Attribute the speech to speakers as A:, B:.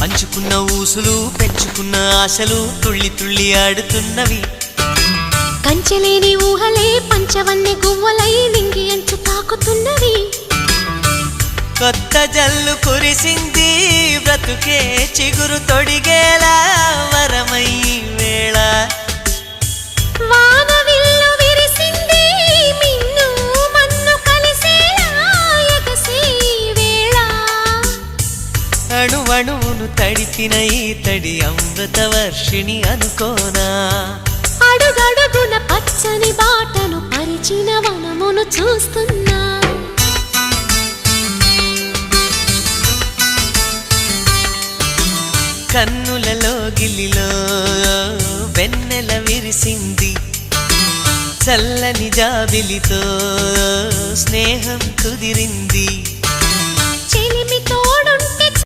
A: పంచుకున్న ఊసులు పెంచుకున్న ఆశలు తుళ్ళి తుళ్ళి ఆడుతున్నవి.
B: కంచెలేని ఊహలే పంచవన్నె గువ్వలై నింగి అంచు తాకుతున్నవి.
A: కొత్త జల్లు కురిసింది బ్రతుకే చిగురు తొడిగేలా వరమై వేళ.
B: వానవిల్లు విరిసింది మిన్ను మన్ను కలిసేలా ఎగసే వేళ.
A: అణువణువును తడిపిన ఈ తడి అమృత వర్షిణి అనుకోనా.
B: అడుగడుగున పచ్చని బాటను పరిచిన వనమును చూస్తున్నా.
A: కన్నులలో గిల్లిలో వెన్నెల విరిసింది. చల్లని జాబిలితో స్నేహం కుదిరింది.